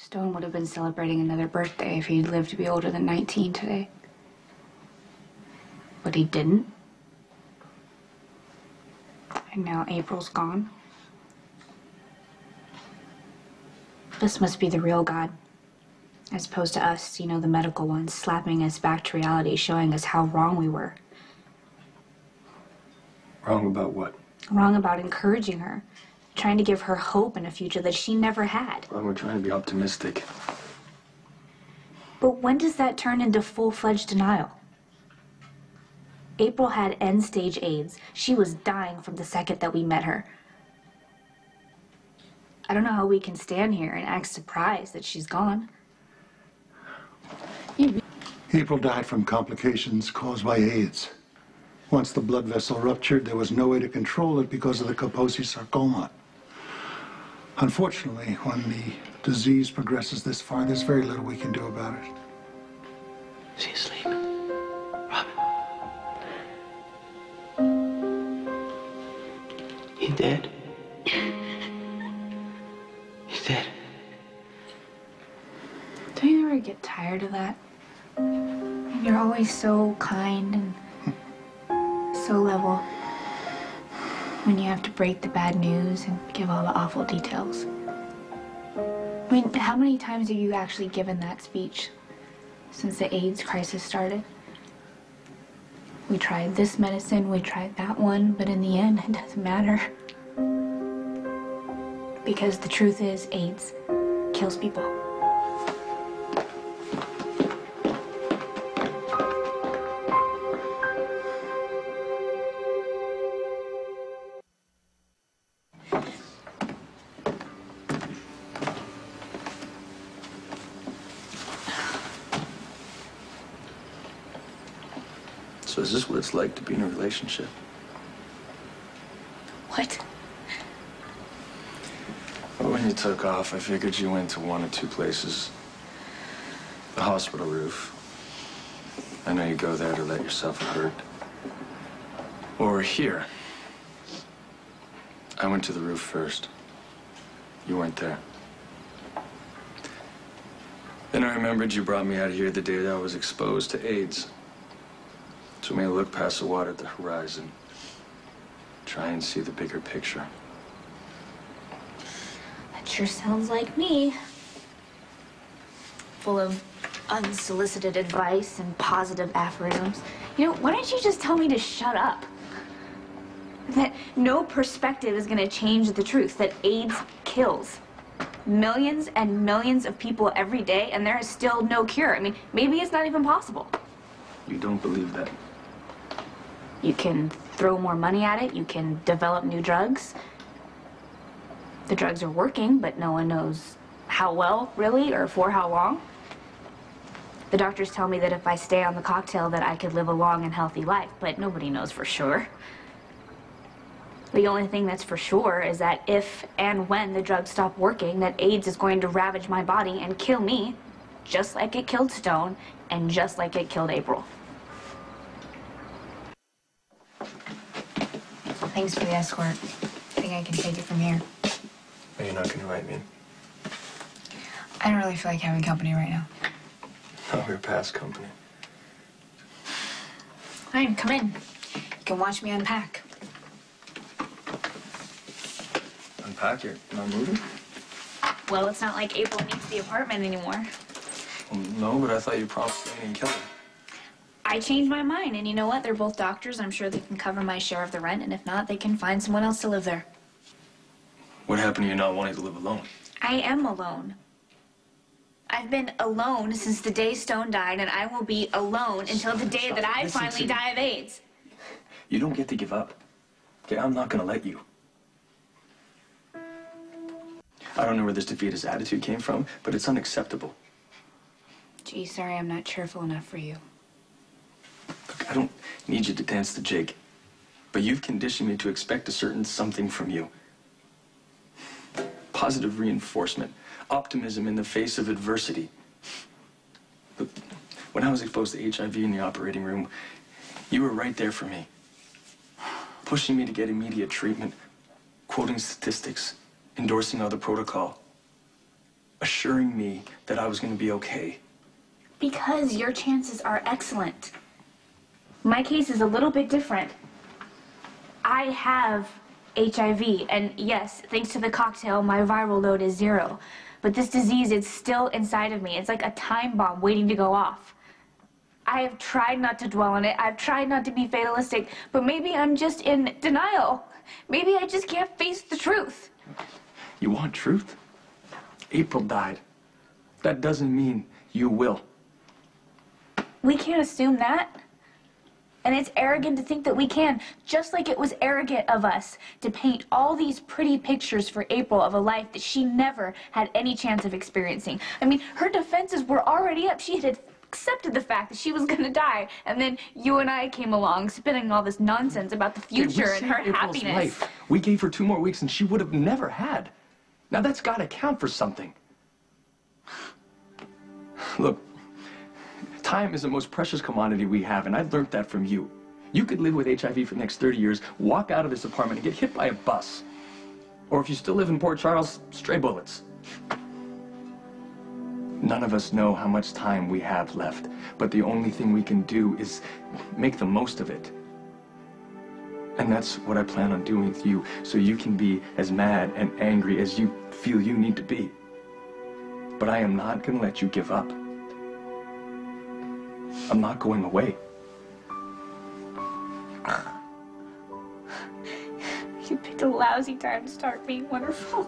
Stone would have been celebrating another birthday if he'd lived to be older than 19 today. But he didn't. And now April's gone. This must be the real God. As opposed to us, you know, the medical ones, slapping us back to reality, showing us how wrong we were. Wrong about what? Wrong about encouraging her. Trying to give her hope in a future that she never had. Well, we're trying to be optimistic. But when does that turn into full-fledged denial? April had end-stage AIDS. She was dying from the second that we met her. I don't know how we can stand here and act surprised that she's gone. April died from complications caused by AIDS. Once the blood vessel ruptured, there was no way to control it because of the Kaposi sarcoma. Unfortunately, when the disease progresses this far, there's very little we can do about it. Is he asleep? Robin? He dead? He's dead. Don't you ever get tired of that? You're always so kind and so level when you have to break the bad news and give all the awful details. I mean, how many times have you actually given that speech since the AIDS crisis started? We tried this medicine, we tried that one, but in the end, it doesn't matter. Because the truth is, AIDS kills people. So is this what it's like to be in a relationship? What? Well, when you took off, I figured you went to one or two places. The hospital roof. I know you go there to let yourself hurt. Or here. I went to the roof first. You weren't there. Then I remembered you brought me out here the day that I was exposed to AIDS. So may I look past the water at the horizon, try and see the bigger picture. That sure sounds like me. Full of unsolicited advice and positive aphorisms. You know, why don't you just tell me to shut up? That no perspective is going to change the truth, that AIDS kills millions and millions of people every day, and there is still no cure. I mean, maybe it's not even possible. You don't believe that? You can throw more money at it. You can develop new drugs. The drugs are working, but no one knows how well, really, or for how long. The doctors tell me that if I stay on the cocktail that I could live a long and healthy life, but nobody knows for sure. The only thing that's for sure is that if and when the drugs stop working, that AIDS is going to ravage my body and kill me, just like it killed Stone and just like it killed April. Thanks for the escort. I think I can take it from here. Are you not going to invite me in? I don't really feel like having company right now. No, we're past company. Fine, come in. You can watch me unpack. Unpack it? Not moving? Well, it's not like April needs the apartment anymore. Well, no, but I thought you promised me and Kelly. I changed my mind, and you know what? They're both doctors. I'm sure they can cover my share of the rent, and if not, they can find someone else to live there. What happened to you not wanting to live alone? I am alone. I've been alone since the day Stone died, and I will be alone until the day that I finally die of AIDS. You don't get to give up. Okay, I'm not gonna let you. I don't know where this defeatist attitude came from, but it's unacceptable. Gee, sorry I'm not cheerful enough for you. Look, I don't need you to dance the jig, but you've conditioned me to expect a certain something from you. Positive reinforcement, optimism in the face of adversity. Look, when I was exposed to HIV in the operating room, you were right there for me, pushing me to get immediate treatment, quoting statistics, endorsing other protocol, assuring assuring me that I was going to be okay. Because your chances are excellent. My case is a little bit different. I have HIV, and yes, thanks to the cocktail, my viral load is 0. But this disease is still inside of me. It's like a time bomb waiting to go off. I have tried not to dwell on it. I've tried not to be fatalistic, but maybe I'm just in denial. Maybe I just can't face the truth. You want truth? April died. That doesn't mean you will. We can't assume that. And it's arrogant to think that we can, just like it was arrogant of us to paint all these pretty pictures for April of a life that she never had any chance of experiencing. I mean, her defenses were already up. She had accepted the fact that she was going to die, and then you and I came along spinning all this nonsense about the future and her April's happiness. Life. We gave her 2 more weeks and she would have never had. Now that's got to count for something. Look, time is the most precious commodity we have, and I learned that from you. You could live with HIV for the next 30 years, walk out of this apartment and get hit by a bus. Or if you still live in Port Charles, stray bullets. None of us know how much time we have left, but the only thing we can do is make the most of it. And that's what I plan on doing with you, so you can be as mad and angry as you feel you need to be. But I am not going to let you give up. I'm not going away. You picked a lousy time to start being wonderful.